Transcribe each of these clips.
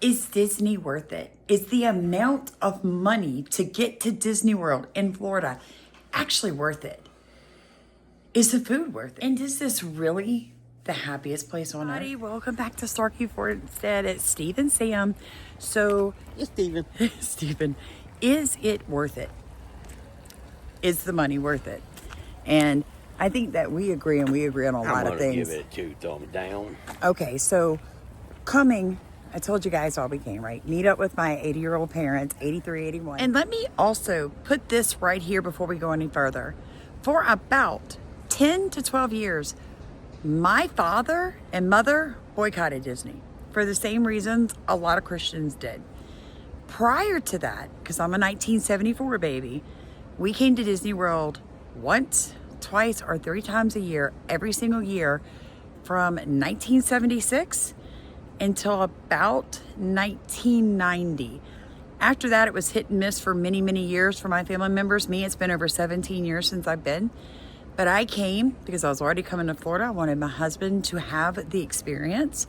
Is Disney worth it? Is the amount of money to get to Disney World in Florida actually worth it? Is the food worth it? And is this really the happiest place on earth? Welcome back to Starkey Forstead. It's Steve and Sam. So, It's Steven. Steven, is it worth it? Is the money worth it? And I think that we agree, and we agree on a lot of things. I'm gonna give it a 2 thumbs down. Okay, so coming, I told you guys all we came, right? Meet up with my 80-year-old parents, 83, 81. And let me also put this right here before we go any further. For about 10 to 12 years, my father and mother boycotted Disney for the same reasons a lot of Christians did. Prior to that, because I'm a 1974 baby, we came to Disney World once, twice, or 3 times a year, every single year from 1976 until about 1990. After that, it was hit and miss for many, many years for my family members. Me, it's been over 17 years since I've been. But I came because I was already coming to Florida. I wanted my husband to have the experience.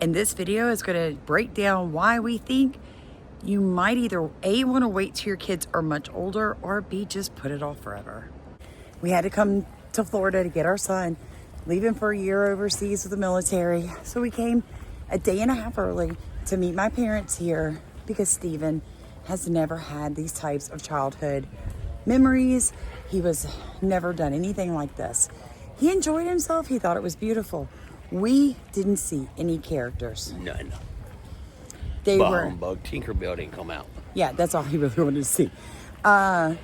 And this video is going to break down why we think you might either A, want to wait till your kids are much older, or B, just put it off forever. We had to come to Florida to get our son, leaving for a year overseas with the military. So we came a day and a half early to meet my parents here because Steven has never had these types of childhood memories. He was never done anything like this. He enjoyed himself. He thought it was beautiful. We didn't see any characters. None. They were Humbug. Tinkerbell didn't come out. Yeah, that's all he really wanted to see. None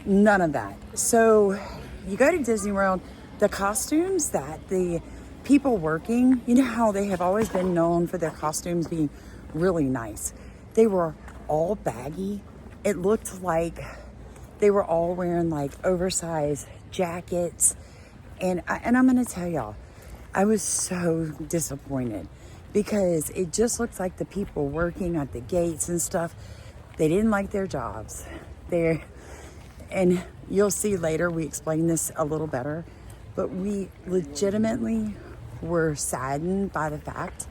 of that. So you go to Disney World, the costumes that the people working, you know how they have always been known for their costumes being really nice. They were all baggy. It looked like they were all wearing like oversized jackets. And I'm going to tell y'all, I was so disappointed because it just looks like the people working at the gates and stuff, they didn't like their jobs. And you'll see later, we explain this a little better, but we legitimately were saddened by the fact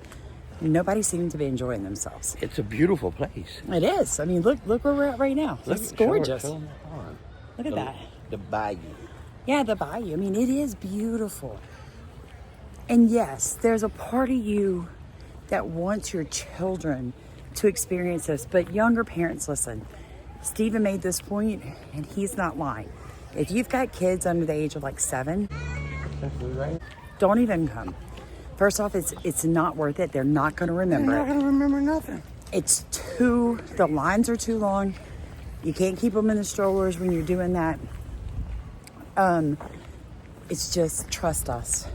nobody seemed to be enjoying themselves. It's a beautiful place. It is. I mean, look where we're at right now. It's gorgeous. Look at that. The bayou. Yeah, the bayou. I mean, it is beautiful. And yes, there's a part of you that wants your children to experience this. But younger parents, listen, Steven made this point, and he's not lying. If you've got kids under the age of like 7, don't even come. First off, it's not worth it. They're not going to remember it. They're not going to remember nothing. The lines are too long. You can't keep them in the strollers when you're doing that. It's just, trust us.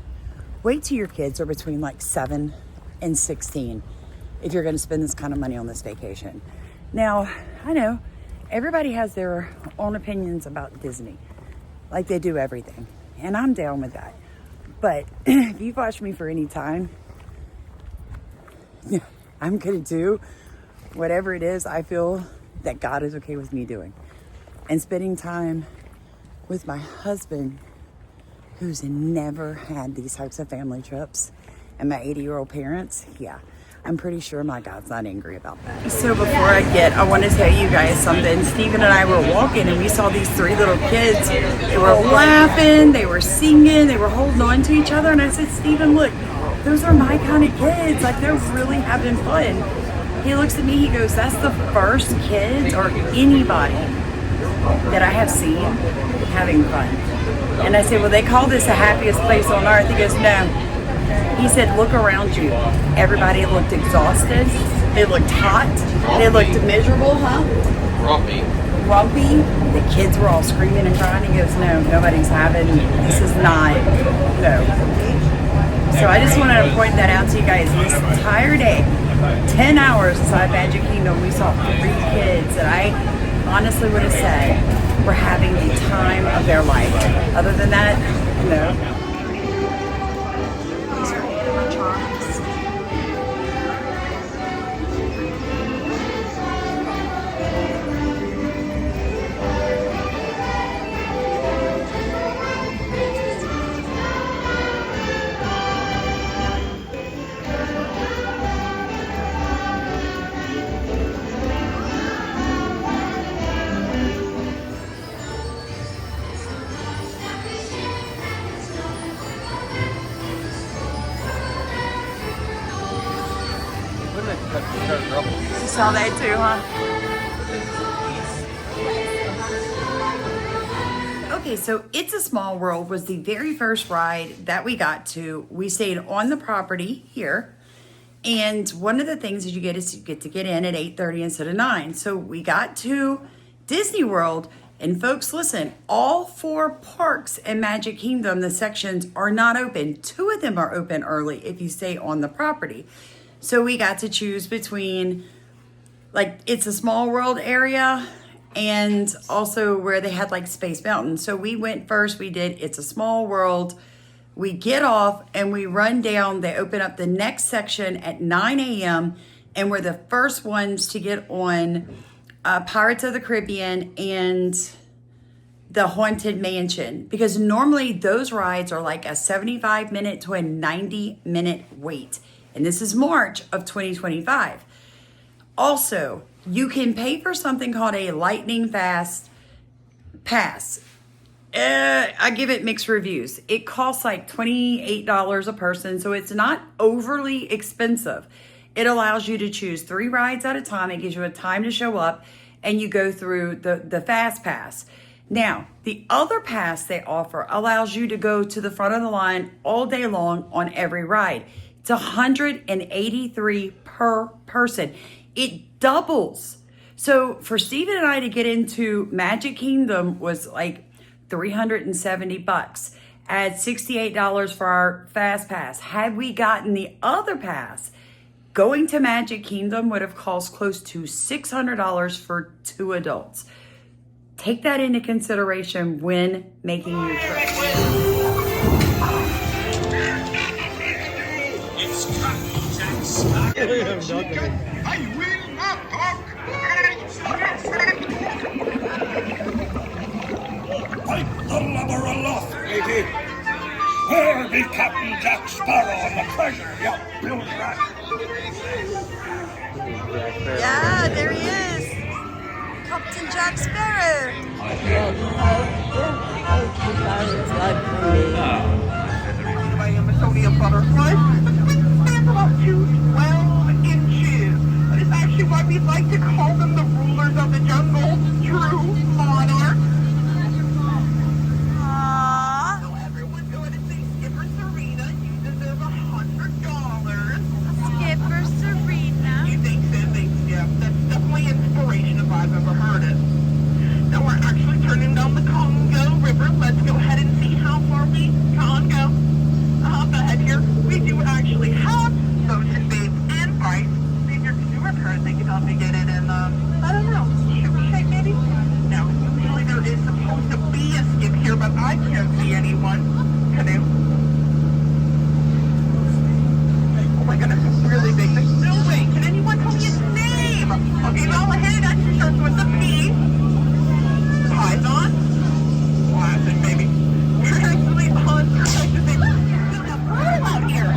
Wait till your kids are between like 7 and 16 if you're going to spend this kind of money on this vacation. Now, I know everybody has their own opinions about Disney, like they do everything, and I'm down with that. But if you've watched me for any time, I'm going to do whatever it is I feel that God is okay with me doing. And spending time with my husband, who's never had these types of family trips, and my 80-year-old parents, yeah, I'm pretty sure my God's not angry about that. So before I want to tell you guys something. Steven and I were walking and we saw these 3 little kids. They were laughing, they were singing, they were holding on to each other. And I said, Steven, look, those are my kind of kids. Like, they're really having fun. He looks at me, he goes, that's the first kids or anybody that I have seen having fun. And I said, well, they call this the happiest place on earth. He goes, no. He said, look around you. Everybody looked exhausted. They looked hot. They looked miserable, huh? Grumpy. The kids were all screaming and crying. He goes, no, nobody's having, this is not, no. So I just wanted to point that out to you guys. This entire day, 10 hours inside Magic Kingdom, we saw 3 kids that I honestly would have said were having the time of their life. Other than that, no. You saw that too, huh? Okay, so It's a Small World was the very first ride that we got to. We stayed on the property here. And one of the things that you get is you get to get in at 8:30 instead of 9. So we got to Disney World. And folks, listen, all 4 parks in Magic Kingdom, the sections are not open. 2 of them are open early if you stay on the property. So we got to choose between like It's a Small World area and also where they had like Space Mountain. So we went first, we did It's a Small World. We get off and we run down. They open up the next section at 9 a.m. And we're the first ones to get on Pirates of the Caribbean and the Haunted Mansion. Because normally those rides are like a 75-minute to a 90-minute wait. And this is March of 2025. Also, you can pay for something called a lightning fast pass. I give it mixed reviews. It costs like $28 a person, so it's not overly expensive. It allows you to choose 3 rides at a time. It gives you a time to show up, and you go through the fast pass. Now, the other pass they offer allows you to go to the front of the line all day long on every ride. It's $183 per person. It doubles. So for Steven and I to get into Magic Kingdom was like $370. Add $68 for our fast pass. Had we gotten the other pass, going to Magic Kingdom would have cost close to $600 for 2 adults. Take that into consideration when making your trip. It's Captain Jack Sparrow. I will not talk. Fight the lubber aloft, lady. Where be Captain Jack Sparrow and the treasure, you blue rat? Yeah, there he is. Captain Jack Sparrow. I am a sodium butterfly. Stand about 12 inches. That is actually why we like to call them the rulers of the jungle. True monarch. Aww. So everyone go ahead and say Skipper Serena. You deserve $100. Skipper Serena. You think so? Thanks, yeah. That's definitely inspiration if I've ever heard it. Now we're actually turning down the Congo River. Let's go ahead and see how far we can go. Hop ahead here. We do actually have motion babes and bikes. Leave your consumer card. They can help me get it in, I don't know, sugar shape maybe? Now, usually there is supposed to be a skip here, but I can't see anyone. Canoe. Oh my goodness, it's really big. There's no way. Can anyone tell me its name? Okay, well, ahead. It actually starts with a P. Python? Classic, baby. We're actually on track to say we still have room out here.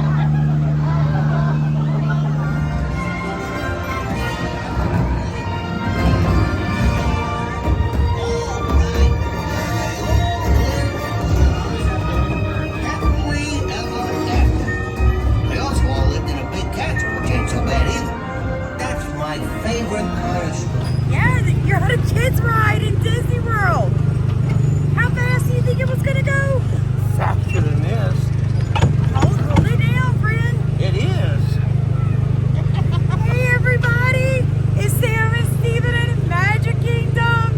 Haven't we ever left? We also all lived in a big castle, which ain't so bad either. That's my favorite part of school. Yeah, you're on a kids ride in Disney World. How fast do you think it was gonna go? Faster than this. Hold it down, friend. It is. Hey everybody, it's Sam and Steven at Magic Kingdom.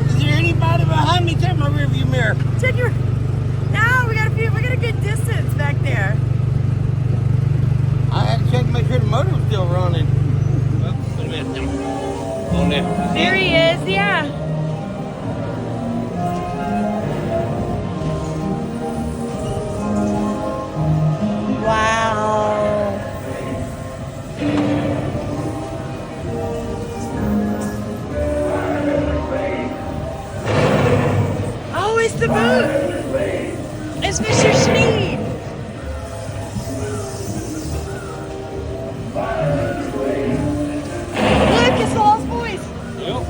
Is there anybody behind me? Check my rearview mirror. Check your. No, we got a good distance back there. I had to check to make sure the motor's still running. Oh, wait a minute. On there. There he is, yeah. Wow. Oh, it's the boat. It's Mr. Sneed. Look, it's Lost Boys. Yep.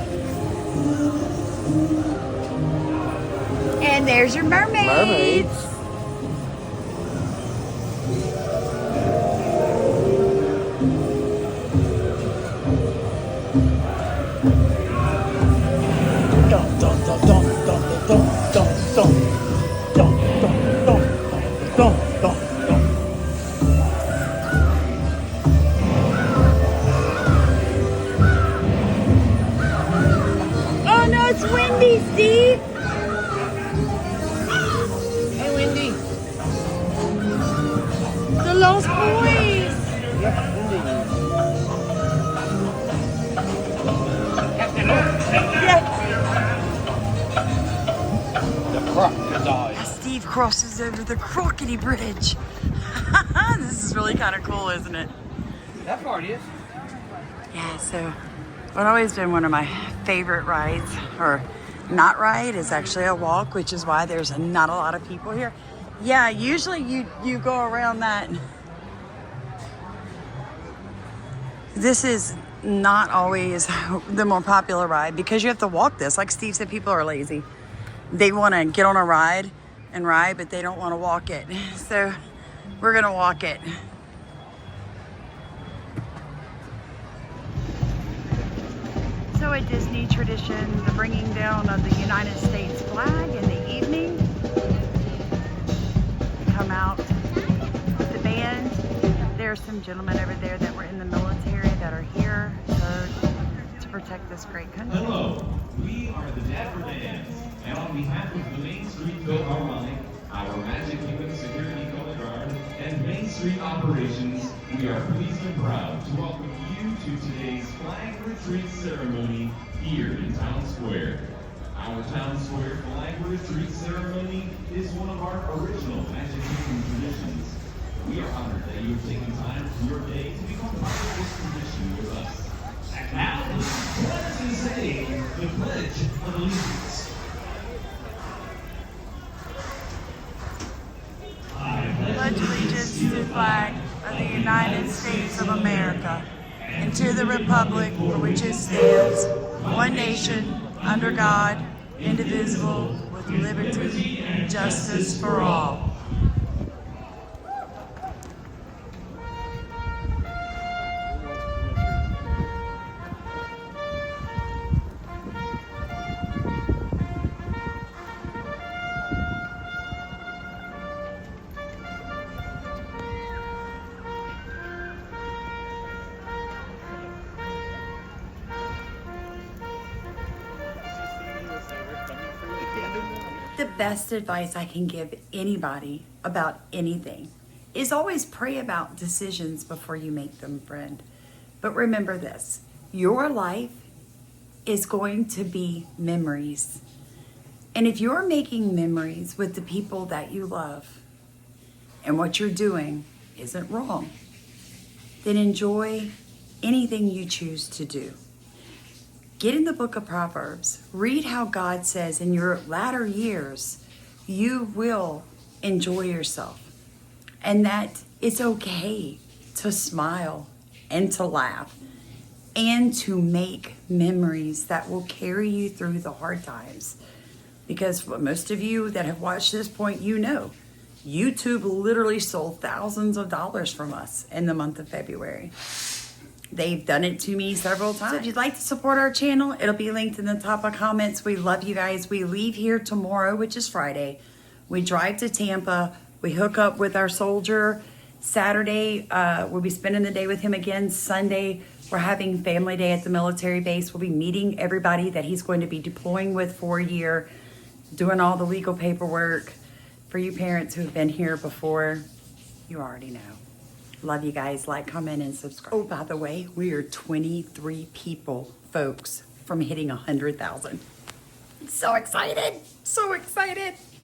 Don't, don't. Oh no, it's windy, Steve. Hey, Wendy. The Lost Boys. Yep, Wendy. Captain Hook. The crocodile. As Steve crosses over the Crockety Bridge. This is really kind of cool, isn't it? That part is. Yeah, so what always been one of my favorite rides, or not ride, is actually a walk, which is why there's not a lot of people here. Yeah, usually you go around that. This is not always the more popular ride because you have to walk this. Like Steve said, people are lazy. They want to get on a ride and ride, but they don't want to walk it. So we're gonna walk it. So a Disney tradition, the bringing down of the United States flag in the evening. Come out with the band. There are some gentlemen over there that were in the military that are here to protect this great country. Hello, we are the Dapper Bands, and on behalf of the Main Street Philharmonic, our Magic Human Security Coast Guard, and Main Street Operations, we are pleased and proud to welcome you to today's flag retreat ceremony here in Town Square. Our Town Square flag retreat ceremony is one of our original Magic Human traditions. We are honored that you have taken time from your day to become part of this tradition with us. And now, let us say the Pledge of Allegiance. Pledge allegiance to the flag of the United States of America and to the republic for which it stands, one nation, under God, indivisible, with liberty and justice for all. The best advice I can give anybody about anything is always pray about decisions before you make them, friend. But remember this, your life is going to be memories. And if you're making memories with the people that you love and what you're doing isn't wrong, then enjoy anything you choose to do. Get in the book of Proverbs. Read how God says in your latter years, you will enjoy yourself. And that it's okay to smile and to laugh and to make memories that will carry you through the hard times. Because for most of you that have watched this point, you know, YouTube literally stole thousands of dollars from us in the month of February. They've done it to me several times. So if you'd like to support our channel, it'll be linked in the top of comments. We love you guys. We leave here tomorrow, which is Friday. We drive to Tampa. We hook up with our soldier. Saturday, we'll be spending the day with him again. Sunday, we're having family day at the military base. We'll be meeting everybody that he's going to be deploying with for a year, doing all the legal paperwork. For you parents who have been here before, you already know. Love you guys. Like, comment, and subscribe. Oh, by the way, we are 23 people, folks, from hitting 100,000. So excited. So excited.